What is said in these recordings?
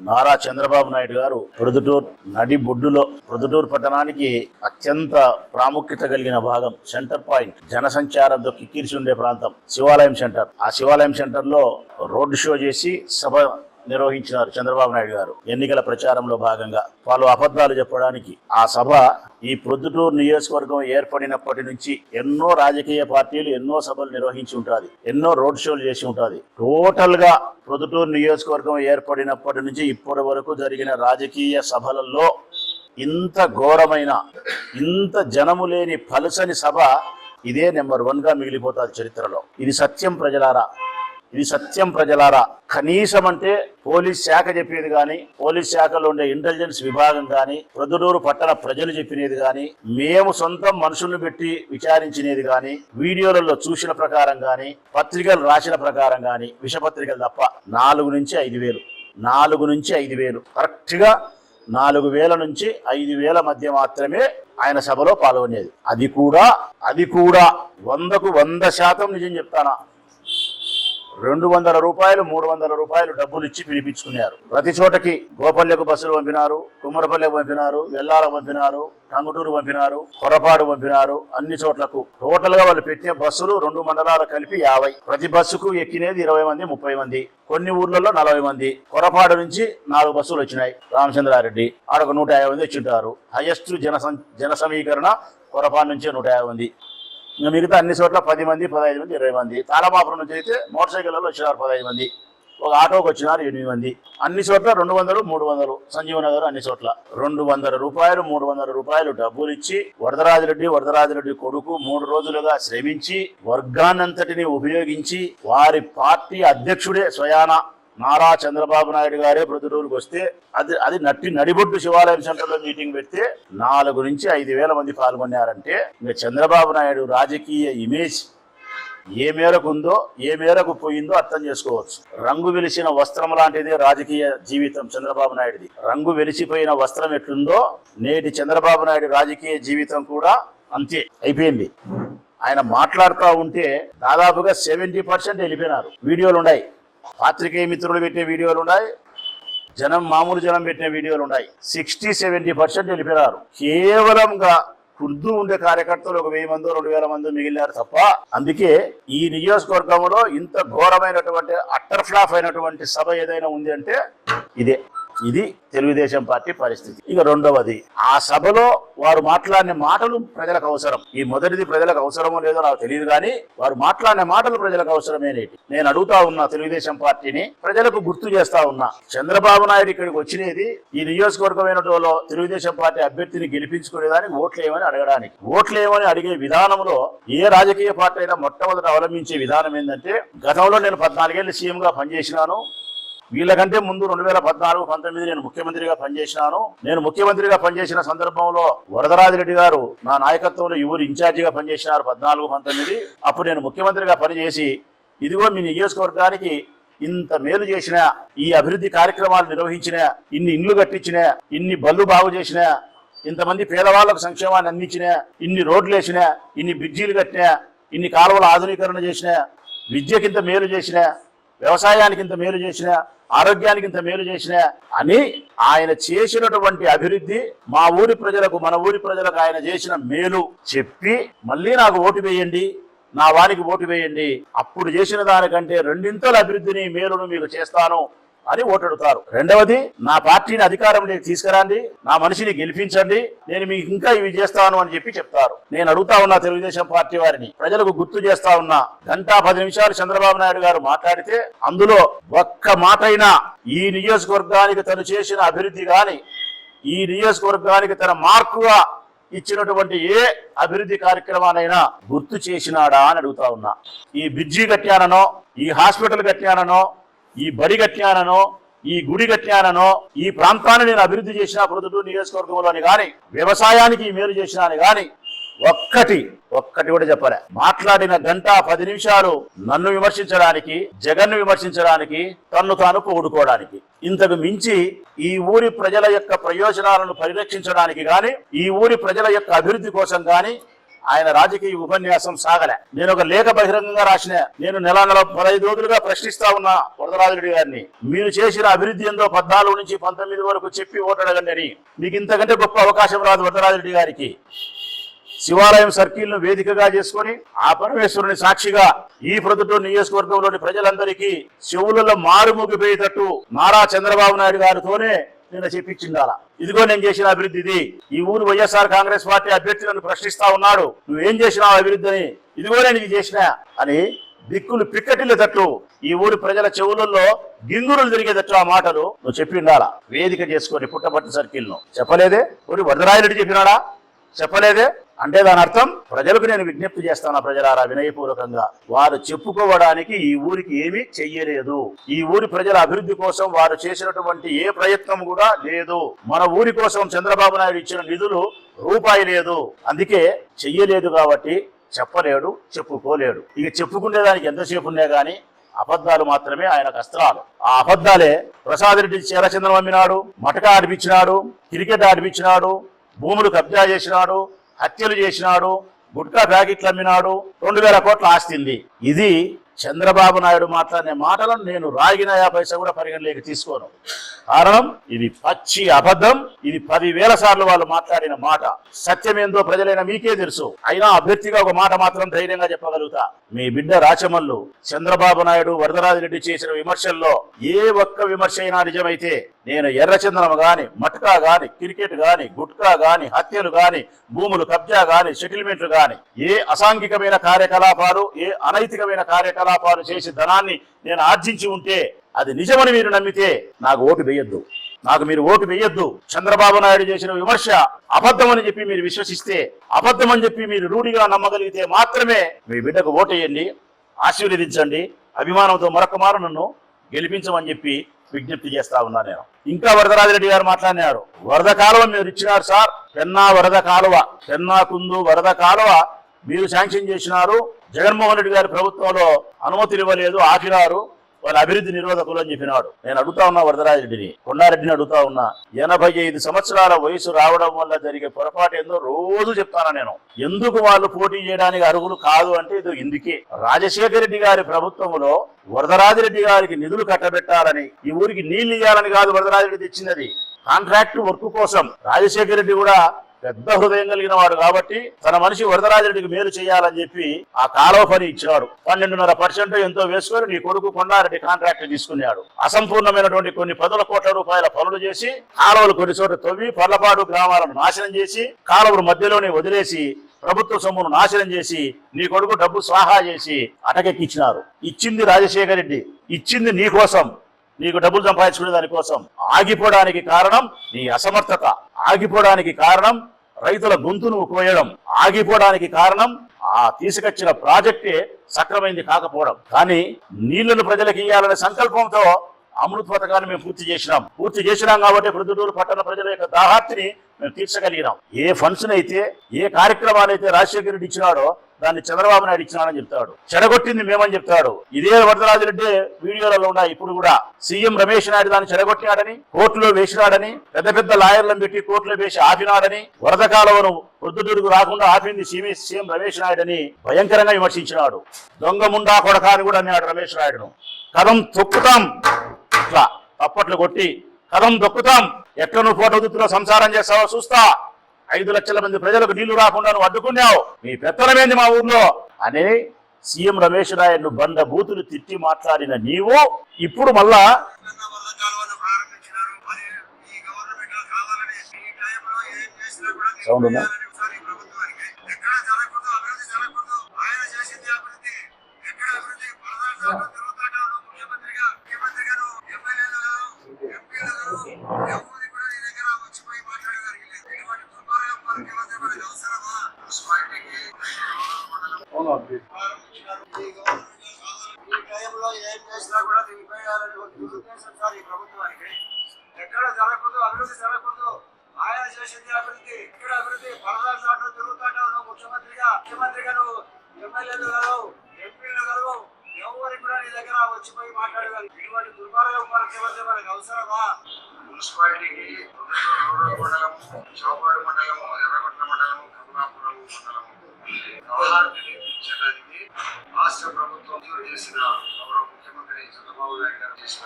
నారా చంద్రబాబు నాయుడు గారు ప్రొద్దుటూరు నడి బొడ్డులో ప్రొద్దుటూరు పట్టణానికి అత్యంత ప్రాముఖ్యత కలిగిన భాగం, సెంటర్ పాయింట్, జనసంచారంతో కిక్కిరిసి ఉండే ప్రాంతం శివాలయం సెంటర్. ఆ శివాలయం సెంటర్ లో రోడ్డు షో చేసి సభ నిర్వహించినారు చంద్రబాబు నాయుడు గారు. ఎన్నికల ప్రచారంలో భాగంగా పలు అబద్ధాలు చెప్పడానికి ఆ సభ ఈ ప్రొద్దుటూరు నియోజకవర్గం ఏర్పడినప్పటి నుంచి ఎన్నో రాజకీయ పార్టీలు ఎన్నో సభలు నిర్వహించి ఉంటుంది, ఎన్నో రోడ్ షోలు చేసి ఉంటుంది. టోటల్ గా ప్రొద్దుటూరు నియోజకవర్గం ఏర్పడినప్పటి నుంచి ఇప్పటి వరకు జరిగిన రాజకీయ సభలలో ఇంత ఘోరమైన, ఇంత జనము లేని పలుసని సభ ఇదే నెంబర్ 1 గా మిగిలిపోతుంది చరిత్రలో. ఇది సత్యం ప్రజలారా, ఇది సత్యం ప్రజలారా. కనీసం అంటే పోలీస్ శాఖ చెప్పేది కానీ, పోలీస్ శాఖలో ఉండే ఇంటెలిజెన్స్ విభాగం కానీ, ప్రొద్దుటూరు పట్టణ ప్రజలు చెప్పినది కానీ, మేము సొంతం మనుషులను పెట్టి విచారించినది కానీ, వీడియోలలో చూసిన ప్రకారం కానీ, పత్రికలు రాసిన ప్రకారం కానీ, విషపత్రికలు తప్ప 4 నుంచి 5,000, 4 నుంచి 5,000, కరెక్ట్ గా 4,000 నుంచి 5,000 మధ్య మాత్రమే ఆయన సభలో పాల్గొనేది. అది కూడా 100కు 100% నిజం చెప్తానా, 200 రూపాయలు 300 రూపాయలు డబ్బులు ఇచ్చి పిలిపించుకున్నారు. ప్రతి చోటకి గోపల్లెకు బస్సులు పంపినారు, కుమ్మరపల్లెకు పంపినారు, వెల్లాలకు పంపినారు, టంగుటూరు పంపినారు, కొరపాడు పంపినారు. అన్ని చోట్లకు టోటల్ గా వాళ్ళు పెట్టే బస్సులు 2 మండలాలు కలిపి 50. ప్రతి బస్సుకు ఎక్కినేది 20 మంది 30 మంది, కొన్ని ఊర్లలో 40 మంది. కొరపాడు నుంచి 4 బస్సులు వచ్చినాయి రామచంద్రారెడ్డి, ఆడొక 150 మంది వచ్చింటారు. హైయెస్ట్ జన సమీకరణ కొరపాడు నుంచి 150 మంది. ఇంకా మిగతా అన్ని చోట్ల 10 మంది 15 మంది 20 మంది. తాళమాపురం నుంచి అయితే మోటార్ సైకిళ్లలో వచ్చినారు 15 మంది, ఒక ఆటోకి వచ్చినారు 8 మంది. అన్ని చోట్ల 200 300, సంజీవనగర్ అన్ని చోట్ల 200 రూపాయలు 300 రూపాయలు డబ్బులు ఇచ్చి వరదరాజిరెడ్డి కొడుకు 3 రోజులుగా శ్రమించి వర్గాన్నంతటిని ఉపయోగించి వారి పార్టీ అధ్యక్షుడే స్వయాన నారా చంద్రబాబు నాయుడు గారే ప్రొద్దుటూరుకు వస్తే అది నడిబొడ్డు శివాలయం సెంటర్ లో మీటింగ్ పెడితే 4 నుంచి 5,000 మంది పాల్గొన్నారంటే ఇంకా చంద్రబాబు నాయుడు రాజకీయ ఇమేజ్ ఏ మేరకు ఉందో, ఏ మేరకు పోయిందో అర్థం చేసుకోవచ్చు. రంగు వెలిసిన వస్త్రం లాంటిదే రాజకీయ జీవితం చంద్రబాబు నాయుడుది. రంగు వెలిసిపోయిన వస్త్రం ఎట్లుందో నేటి చంద్రబాబు నాయుడు రాజకీయ జీవితం కూడా అంతే అయిపోయింది. ఆయన మాట్లాడుతూ ఉంటే దాదాపుగా 70% వెళ్ళిపోయినారు. వీడియోలు ఉన్నాయి, పాత్రికేయ మిత్రులు పెట్టే వీడియోలు ఉన్నాయి, మామూలు జనం పెట్టిన వీడియోలు ఉన్నాయి. 60-70% వెళ్ళిపోయారు. కేవలంగా ఉర్దూ ఉండే కార్యకర్తలు ఒక 1000 మందో 2,000 మందో మిగిలినారు తప్ప. అందుకే ఈ నియోజకవర్గంలో ఇంత ఘోరమైనటువంటి అట్టర్ ఫ్లాప్ అయినటువంటి సభ ఏదైనా ఉంది అంటే ఇది తెలుగుదేశం పార్టీ పరిస్థితి. ఇక రెండవది, ఆ సభలో వారు మాట్లాడిన మాటలు ప్రజలకు అవసరం. ఈ మొదటిది ప్రజలకు అవసరమో లేదో నాకు తెలియదు, కానీ వారు మాట్లాడిన మాటలు ప్రజలకు అవసరమేనేటి. నేను అడుగుతా ఉన్నా తెలుగుదేశం పార్టీని, ప్రజలకు గుర్తు చేస్తా ఉన్నా, చంద్రబాబు నాయుడు ఇక్కడికి వచ్చినది ఈ నియోజకవర్గమైన తెలుగుదేశం పార్టీ అభ్యర్థిని గెలిపించుకునేదానికి ఓట్లేమని అడగడానికి. ఓట్లేమని అడిగే విధానంలో ఏ రాజకీయ పార్టీ అయినా మొట్టమొదట అవలంబించే విధానం ఏంటంటే, గతంలో నేను 14 ఏళ్ళు సీఎంగా పనిచేసినాను, వీళ్ళకంటే ముందు 2014-19 నేను ముఖ్యమంత్రిగా పనిచేసినాను. నేను ముఖ్యమంత్రిగా పనిచేసిన సందర్భంలో వరదరాజిరెడ్డి గారు నా నాయకత్వంలో ఊరు ఇన్ఛార్జిగా పనిచేసినారు 14-19. అప్పుడు నేను ముఖ్యమంత్రిగా పనిచేసి ఇదిగో మీ నియోజకవర్గానికి ఇంత మేలు చేసిన, ఈ అభివృద్ధి కార్యక్రమాలు నిర్వహించిన, ఇన్ని ఇండ్లు కట్టించిన, ఇన్ని బళ్ళు బాగు చేసిన, ఇంతమంది పేదవాళ్లకు సంక్షేమాన్ని అందించిన, ఇన్ని రోడ్లు వేసిన, ఇన్ని బ్రిడ్జీలు కట్టిన, ఇన్ని కాలువల ఆధునీకరణ చేసిన, విద్యకింత మేలు చేసిన, వ్యవసాయానికి ఇంత మేలు చేసిన, ఆరోగ్యానికి ఇంత మేలు చేసిన అని ఆయన చేసినటువంటి అభివృద్ధి మా ఊరి ప్రజలకు, మన ఊరి ప్రజలకు ఆయన చేసిన మేలు చెప్పి మళ్ళీ నాకు ఓటు వేయండి, నా వారికి ఓటు వేయండి, అప్పుడు చేసిన దానికంటే 2 అభివృద్ధిని మేలును మీకు చేస్తాను అని ఓటెడుతారు. రెండవది, నా పార్టీని అధికారంలోకి తీసుకురండి, నా మనిషిని గెలిపించండి, నేను మీకు ఇంకా ఇవి చేస్తాను అని చెప్తారు. నేను అడుగుతా ఉన్నా తెలుగుదేశం పార్టీ వారిని, ప్రజలకు గుర్తు చేస్తా ఉన్నా, 1:10 నిమిషాలు చంద్రబాబు నాయుడు గారు మాట్లాడితే అందులో ఒక్క మాట అయినా ఈ నియోజకవర్గానికి తను చేసిన అభివృద్ధి గాని, ఈ నియోజకవర్గానికి తన మార్కుగా ఇచ్చినటువంటి ఏ అభివృద్ధి కార్యక్రమానైనా గుర్తు చేసినాడా అని అడుగుతా ఉన్నా. ఈ బ్రిడ్జి కట్టాననో, ఈ హాస్పిటల్ కట్టాననో, ఈ బడి కట్టాననో, ఈ గుడి కట్టాననో, ఈ ప్రాంతాన్ని నేను అభివృద్ధి చేసిన ప్రొద్దుటూరు నియోజకవర్గంలోని కానీ, వ్యవసాయానికి మేలు చేసిన అని కానీ ఒక్కటి కూడా చెప్పలే. మాట్లాడిన 1:10 నిమిషాలు నన్ను విమర్శించడానికి, జగన్ను విమర్శించడానికి, తన్ను తాను పొగుడుకోవడానికి. ఇంతకు మించి ఈ ఊరి ప్రజల యొక్క ప్రయోజనాలను పరిరక్షించడానికి గాని, ఈ ఊరి ప్రజల యొక్క అభివృద్ధి కోసం గాని ఆయన రాజకీయ ఉపన్యాసం సాగలే. నేను ఒక లేఖ బహిరంగంగా రాసిన. నేను నెల 15 రోజులుగా ప్రశ్నిస్తా ఉన్నా వరదరాజిరెడ్డి గారిని, మీరు చేసిన అభివృద్ధి ఎంతో 14 నుంచి 19 వరకు చెప్పి ఓటడగండి అని. మీకు ఇంతకంటే గొప్ప అవకాశం రాదు వరదరాజిరెడ్డి గారికి. శివాలయం సర్కిల్ ను వేదికగా చేసుకుని ఆ పరమేశ్వరుని సాక్షిగా ఈ ప్రొద్దుటూరు నియోజకవర్గంలోని ప్రజలందరికీ చెవులలో మారుమోగిపోయేటట్టు నారా చంద్రబాబు నాయుడు గారితోనే నేను చెప్పించిండాల. ఇదిగో నేను చేసిన అభివృద్ధి ఇది. ఈ ఊరు వైఎస్ఆర్ కాంగ్రెస్ పార్టీ అభ్యర్థులను ప్రశ్నిస్తా ఉన్నాడు, నువ్వేం చేసినావు అభివృద్ధి అని, ఇదిగో నేను ఇది చేసినా అని దిక్కులు పిక్కటిల్లేటట్టు ఈ ఊరి ప్రజల చెవులలో గింగురులు తిరిగేటట్టు ఆ మాటలు నువ్వు చెప్పిండాల. వేదిక చేసుకొని పుట్టపర్తి సర్కిల్ ను చెప్పలేదే? ఒకటి వరదరాజిరెడ్డి చెప్పినాడా? చెప్పలేదే. అంటే దాని అర్థం ప్రజలకు నేను విజ్ఞప్తి చేస్తాను, ప్రజలారా వినయపూర్వకంగా, వారు చెప్పుకోవడానికి ఈ ఊరికి ఏమీ చెయ్యలేదు. ఈ ఊరి ప్రజల అభివృద్ధి కోసం వారు చేసినటువంటి ఏ ప్రయత్నం కూడా లేదు. మన ఊరి కోసం చంద్రబాబు నాయుడు ఇచ్చిన నిధులు రూపాయి లేదు. అందుకే చెయ్యలేదు కాబట్టి చెప్పలేడు, చెప్పుకోలేడు. ఇక చెప్పుకునేదానికి ఎంతసేపు ఉన్నా గానీ అబద్ధాలు మాత్రమే ఆయనకు అస్త్రాలు. ఆ అబద్ధాలే ప్రసాద్ రెడ్డి చీరచంద్రం అమ్మినాడు, మటకా ఆడిపించినాడు, క్రికెట్ ఆడిపించినాడు, భూములు కబ్జా చేసినాడు, హత్యలు చేసినాడు, గుట్కా ప్యాకెట్లు అమ్మినాడు, 2000 కోట్ల ఆస్తింది. ఇది చంద్రబాబు నాయుడు మాట్లాడిన మాటలను నేను రాగిన 50 పైసా కూడా పరిగణలోకి తీసుకోను. కారణం ఇది పచ్చి అబద్ధం. ఇది 10,000 సార్లు వాళ్ళు మాట్లాడిన మాట. సత్యమేందో ప్రజలైన మీకే తెలుసు. అయినా అభ్యర్థిగా ఒక మాట మాత్రం ధైర్యంగా చెప్పగలుగుతా, మీ బిడ్డ రాచమల్లు చంద్రబాబు నాయుడు వరదరాజిరెడ్డి చేసిన విమర్శల్లో ఏ ఒక్క విమర్శ అయినా నిజమైతే నేను ఎర్రచందనం గాని, మట్కా గాని, క్రికెట్ గాని, గుట్కా గాని, హత్యలు గాని, భూములు కబ్జా గాని, సెటిల్మెంట్లు గాని, ఏ అసాంఘికమైన కార్యకలాపాలు, ఏ అనైతికమైన కార్యకలాపాలు చేసి ధనాన్ని నేను ఆర్జించి ఉంటే అది నిజమని మీరు నమ్మితే నాకు ఓటు వేయొద్దు. నాకు మీరు ఓటు వేయొద్దు. చంద్రబాబు నాయుడు చేసిన విమర్శ అబద్ధం అని చెప్పి మీరు విశ్వసిస్తే, అబద్ధం అని చెప్పి మీరు రూఢిగా నమ్మగలిగితే మాత్రమే మీ బిడ్డకు ఓటు వేయండి, ఆశీర్వదించండి. అభిమానంతో మరొక మారు నన్ను గెలిపించమని చెప్పి విజ్ఞప్తి చేస్తా ఉన్నా నేను. ఇంకా వరదరాజిరెడ్డి గారు మాట్లాడినారు, వరద కాలువ మీరు ఇచ్చినారు సార్, పెన్నా వరద కాలువ, పెన్నా కుందు వరద కాలువ మీరు శాంక్షన్ చేసినారు. జగన్మోహన్ రెడ్డి గారి ప్రభుత్వంలో అనుమతులు ఇవ్వలేదు, ఆపినారు, వాళ్ళ అభివృద్ధి నిరోధకులు అని చెప్పినాడు. నేను అడుగుతా ఉన్నా వరదరాజిరెడ్డిని, కొండారెడ్డిని అడుగుతా ఉన్నా, 85 సంవత్సరాల వయసు రావడం వల్ల జరిగే పొరపాటు ఏందో రోజు చెప్తాను నేను. ఎందుకు వాళ్ళు పోటీ చేయడానికి అర్హులు కాదు అంటే ఇది ఇందుకే. రాజశేఖర రెడ్డి గారి ప్రభుత్వంలో వరదరాజిరెడ్డి గారికి నిధులు కట్టబెట్టాలని, ఈ ఊరికి నీళ్లు ఇవ్వాలని కాదు వరదరాజిరెడ్డి తెచ్చినది, కాంట్రాక్ట్ వర్క్ కోసం. రాజశేఖర రెడ్డి కూడా పెద్ద హృదయం కలిగిన వాడు కాబట్టి తన మనిషి వరదరాజిరెడ్డికి మేలు చేయాలని చెప్పి ఆ కాలువ పని ఇచ్చినాడు. 12.5% ఎంతో వేసుకొని నీ కొడుకు కొండారెడ్డి కాంట్రాక్ట్ తీసుకున్నాడు. అసంపూర్ణమైనటువంటి కొన్ని 10 కోట్ల రూపాయల పనులు చేసి కాలువలు కొన్ని చోట్ల తవ్వి పర్లపాడు గ్రామాలను నాశనం చేసి, కాలువలు మధ్యలోనే వదిలేసి, ప్రభుత్వ సొమ్మును నాశనం చేసి, నీ కొడుకు డబ్బు స్వాహా చేసి అటకెక్కించినారు. ఇచ్చింది రాజశేఖర రెడ్డి, ఇచ్చింది నీ కోసం, నీకు డబ్బులు సంపాదించుకునే దానికోసం. ఆగిపోవడానికి కారణం నీ అసమర్థత, ఆగిపోవడానికి కారణం రైతుల గొంతును కోయడం, ఆగిపోవడానికి కారణం ఆ తీసుకొచ్చిన ప్రాజెక్టే సక్రమైంది కాకపోవడం. కానీ నీళ్లను ప్రజలకు ఇవ్వాలనే సంకల్పంతో అమృత్ పథకాన్ని మేము పూర్తి చేసినాం కాబట్టి ప్రొద్దుటూరు పట్టణ ప్రజల యొక్క దాహార్తిని మేము తీర్చగలిగినాం. ఏ ఫండ్స్ అయితే, ఏ కార్యక్రమాలు అయితే రాజశేఖర రెడ్డి ఇచ్చినాడో దాన్ని చంద్రబాబు నాయుడు ఇచ్చినాడని చెప్తాడు. చెడగొట్టింది మేమని చెప్తాడు. ఇదే వరదరాజిరెడ్డి వీడియోలలో ఉన్నాయి. ఇప్పుడు కూడా సీఎం రమేష్ నాయుడు దాన్ని చెడగొట్టినాడని, కోర్టులో వేసినాడని, పెద్ద పెద్ద లాయర్లను పెట్టి కోర్టులో వేసి ఆపినాడని, వరద కాలువను ప్రొద్దుటూరుకు రాకుండా ఆపింది సీఎం రమేష్ నాయుడు అని భయంకరంగా విమర్శించినాడు. దొంగ ముండా కొడక అని కూడా అన్నాడు రమేష్ నాయుడును. కదం తొక్కుతాం, ఇట్లా తప్పట్లు కొట్టి కదం దొక్కుతాం, ఎట్లా నువ్వు ఫోటోదుత్తులో సంసారం చేస్తావో చూస్తా, 5 లక్షల మంది ప్రజలకు నీళ్లు రాకుండా నువ్వు అడ్డుకున్నావు, నీ పెత్తనమేంది మా ఊర్లో అని సీఎం రమేష్ నాయుడు బండ బూతులు తిట్టి మాట్లాడిన నీవు ఇప్పుడు మళ్ళా సౌండ్ ఉందా? మున్సిపాలిటీకి చౌపాడు మండలము, ఎర్రగొట్ల మండలము, కమలాపురం మండలము వ్యవహారాన్ని నిర్మించడానికి రాష్ట్ర ప్రభుత్వం చేసిన గౌరవ ముఖ్యమంత్రి చంద్రబాబు నాయుడు గారు చేసిన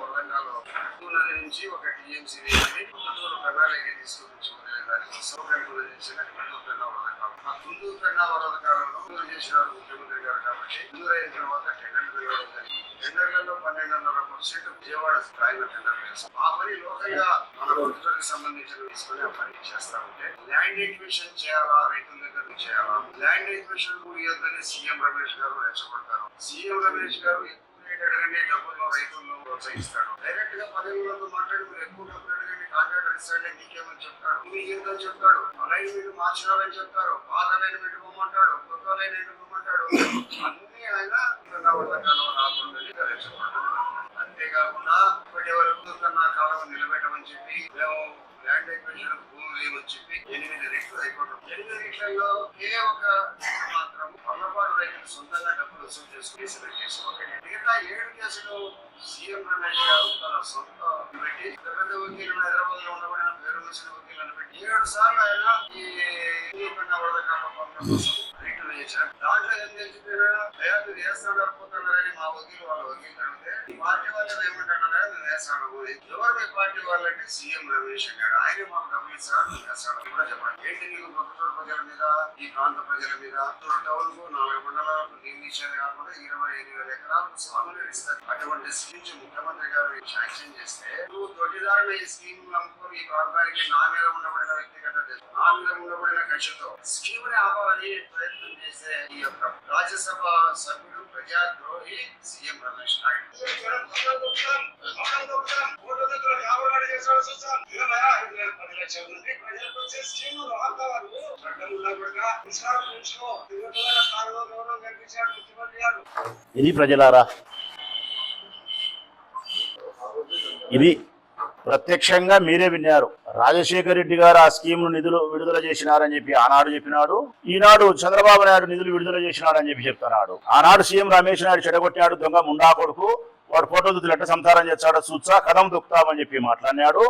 వరంగల్ నది నుంచి ఒక టీఎంసీ నీటిని తుందూరు కర్ణాలకి తీసుకొచ్చి దానికి సౌకర్యం చేసిన ఆ తుందూరు కన్నా వరదకాలంలో చేసిన ముఖ్యమంత్రి గారు కాబట్టి తుందూరు అయిన తర్వాత టెండర్లు పిలవడం జరిగింది. టెండర్లలో 12.5% విజయవాడ స్థాయిలో టెండర్లు వేస్తాం. ఆ పని లోకల్గా మన ప్రభుత్వానికి సంబంధించిన తీసుకుని ఆ పని చేస్తా ఉంటే ల్యాండ్ ఎక్విజిషన్ చేయాలా, రైతుల దగ్గర చేయాలా, ల్యాండ్ ఎక్విజిషన్ కూడియొద్దని సీఎం రమేష్ గారు రెచ్చగొడతారు. సీఎం రమేష్ గారు ఎక్కువ రేట్ అడగండి, డబ్బుల్లో రైతులను ప్రోత్సహిస్తాడు. డైరెక్ట్ గా పదవులతో మాట్లాడి మీరు ఎక్కువ డబ్బులు అడగండి, కాంట్రాక్టర్ ఇస్తాడే నీకేమని చెప్తాడు, మీకు ఎంతో చెప్తాడు, అలైన్మెంట్ మార్చినారని చెప్తారు, పాత అలైన్మెంట్ ఇవ్వమంటాడు, కొత్త అలైన్మెంట్ ఇవ్వమంటాడు. అన్ని ఆయన రాకుండా రెచ్చగొడతాడు. అంతేకాకుండా ఇప్పటి వరకు కన్నా కాలం నిలబెట్టమని చెప్పి మేము ల్యాండ్ ఎక్విజిషన్ భూములు లేవని చెప్పి 8 రెట్లు హైకోర్టు 8 రెట్లలో ఏ ఒక్క మాత్రం పొరపాటు రైతులు సొంతంగా డబ్బులు వసూలు చేసుకుని కేసు మిగతా 7 కేసులు సీఎం రమేష్ గారు తన సొంత పెట్టి పెద్ద వకీలు హైదరాబాద్ లో ఉండబడిన పేరు మిషన్ వకీలను పెట్టి 7 సార్లు ఆయన ఈ వరదకాలం కోసం రిటర్న్ చేశారు. దాంట్లో ఏం తెలిసిపోయినా మీరు వేస్తాడు పోతున్నారని మా వకీలు వాళ్ళ వకీలు అడిగితే ఈ పార్టీ వాళ్ళు ఏమంటున్నారా మేము వేస్తాను. ఎవరు మీ పార్టీ వాళ్ళంటే సీఎం రమేష్ గారు. ఆయన మాకు డబ్బులు ఇస్తాడు, మేము వేస్తాడు కూడా చెప్పండి. ఏంటి నీకు ప్రభుత్వ ప్రజల మీద, ఈ ప్రాంత ప్రజల మీద టౌన్ కు 4 మండలాలకు నీళ్ళు ఇచ్చేది కాకుండా 25,000 ఎకరాలకు సాగునీరు ఇస్తారు. అటువంటి స్కీమ్స్ ముఖ్యమంత్రి గారు శాంక్షన్ చేస్తే నువ్వు దొడ్డిదారులు ఈ స్కీమ్ నమ్ముకొని ఈ ప్రాంతానికి నా మీద ఉండబడిన వ్యక్తిగత నా మీద ఉండబడిన కక్షతో స్కీమ్ ని ఆపాలని ప్రయత్నం చేసే ఈ యొక్క రాజ్యసభ సభ్యుడు ప్రజాద్రోహి సీఎం రమేష్ నాయుడు. ఇది ప్రజలారా, ఇది ప్రత్యక్షంగా మీరే విన్నారు. రాజశేఖర రెడ్డి గారు ఆ స్కీమ్ నిధులు విడుదల చేసినారని చెప్పి ఆనాడు చెప్పినాడు, ఈనాడు చంద్రబాబు నాయుడు నిధులు విడుదల చేసినాడని చెప్పి చెప్తున్నాడు. ఆనాడు సీఎం రమేష్ నాయుడు చెడగొట్టినాడు, దొంగ ముండా కొడుకు, వాడు ఫోటో దుద్దులు ఎట్ట సంసారం చేస్తాడో చూసా కథం దొక్కుతామని చెప్పి మాట్లాడినాడు.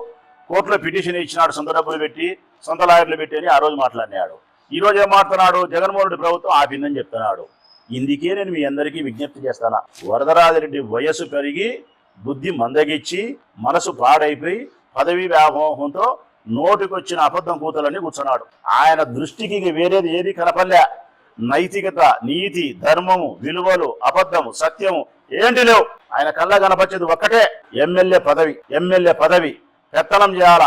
కోర్టులో పిటిషన్ ఇచ్చినాడు, సొంత డబ్బులు పెట్టి, సొంత లాయర్లు పెట్టి అని ఆ రోజు మాట్లాడినాడు. ఈ రోజు ఏం మాట్లాడుతున్నాడు, జగన్మోహన్ రెడ్డి ప్రభుత్వం ఆపిందని చెప్తున్నాడు. ఇందుకే నేను మీ అందరికీ విజ్ఞప్తి చేస్తాను, వరదరాజిరెడ్డి వయస్సు పెరిగి బుద్ధి మందగిచ్చి మనసు పాడైపోయి పదవి వ్యామోహంతో నోటికొచ్చిన అబద్ధం కూతలన్నీ కూర్చున్నాడు. ఆయన దృష్టికి వేరేది ఏది కనపల్లే. నైతికత, నీతి, ధర్మము, విలువలు, అబద్ధము, సత్యము ఏంటి లేవు. ఆయన కళ్ళ కనపచ్చేది ఒక్కటే, ఎమ్మెల్యే పదవి పెత్తనం చేయాల.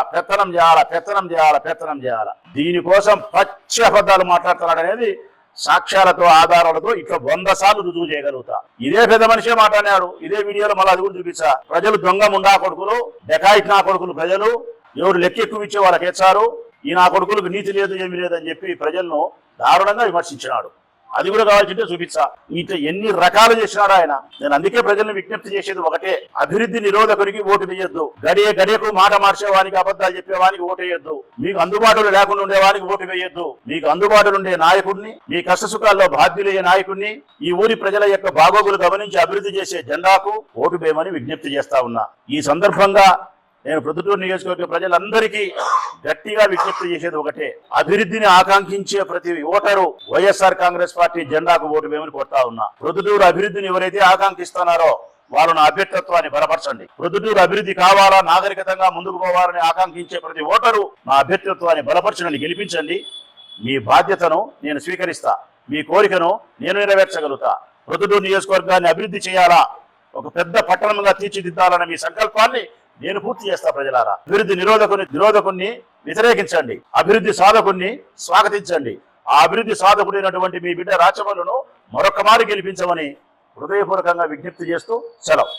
దీనికోసం పచ్చి అబద్ధాలు మాట్లాడుతున్నాడు అనేది సాక్ష్యాలతో ఆధారాలతో ఇట్లా 100 సార్లు రుజువు చేయగలుగుతా. ఇదే పెద్ద మనిషే మాట్లాడినాడు, ఇదే వీడియోలో మళ్ళీ అది కూడా చూపించా. ప్రజలు దొంగ ముండా కొడుకులు, డెకాయిట్ నా కొడుకులు, ప్రజలు ఎవరు లెక్క ఎక్కువ ఇచ్చే వాళ్ళకి ఇచ్చారు, ఈ నా కొడుకులకు నీతి లేదు ఏమీ లేదని చెప్పి ప్రజలను దారుణంగా విమర్శించినాడు. అది కూడా కావాల్సింటే చూపించా. ఇట్లా ఎన్ని రకాలు చేసినాడు ఆయన. నేను అందుకే ప్రజలను విజ్ఞప్తి చేసేది ఒకటే, అభివృద్ధి నిరోధకునికి ఓటు వేయొద్దు, గడియకు మాట మార్చేవానికి, అబద్ధాలు చెప్పేవానికి ఓటు వేయొద్దు, మీకు అందుబాటులో లేకుండా ఉండేవానికి ఓటు వేయొద్దు, మీకు అందుబాటులో ఉండే నాయకుడిని, మీ కష్ట సుఖాల్లో బాధ్యులయ్యే నాయకుడిని, ఈ ఊరి ప్రజల యొక్క బాగోగులు గమనించి అభివృద్ధి చేసే జెండాకు ఓటు వేయమని విజ్ఞప్తి చేస్తా ఉన్నా. ఈ సందర్భంగా నేను ప్రొద్దుటూరు నియోజకవర్గ ప్రజలందరికీ గట్టిగా విజ్ఞప్తి చేసేది ఒకటే, అభివృద్ధిని ఆకాంక్షించే ప్రతి ఓటరు వైఎస్ఆర్ కాంగ్రెస్ పార్టీ జెండాకు ఓటు వేయమని కోరుతా ఉన్నా. ప్రొద్దుటూరు అభివృద్ధిని ఎవరైతే ఆకాంక్షిస్తున్నారో వాళ్ళు నా అభ్యర్థిత్వాన్ని బలపరచండి. ప్రొద్దుటూరు అభివృద్ధి కావాలా, నాగరికతంగా ముందుకు పోవాలని ఆకాంక్షించే ప్రతి ఓటరు నా అభ్యర్థిత్వాన్ని బలపరచండి, గెలిపించండి. మీ బాధ్యతను నేను స్వీకరిస్తా, మీ కోరికను నేను నెరవేర్చగలుగుతా. ప్రొద్దుటూరు నియోజకవర్గాన్ని అభివృద్ధి చేయాలా, ఒక పెద్ద పట్టణంగా తీర్చిదిద్దాలన్న మీ సంకల్పాన్ని నేను పూర్తి చేస్తా. ప్రజలారా, అభివృద్ధి నిరోధకుని వ్యతిరేకించండి, అభివృద్ధి సాధకుని స్వాగతించండి. ఆ అభివృద్ధి సాధకుడైనటువంటి మీ బిడ్డ రాచమల్లును మరొక మారు గెలిపించమని హృదయపూర్వకంగా విజ్ఞప్తి చేస్తూ సెలవు.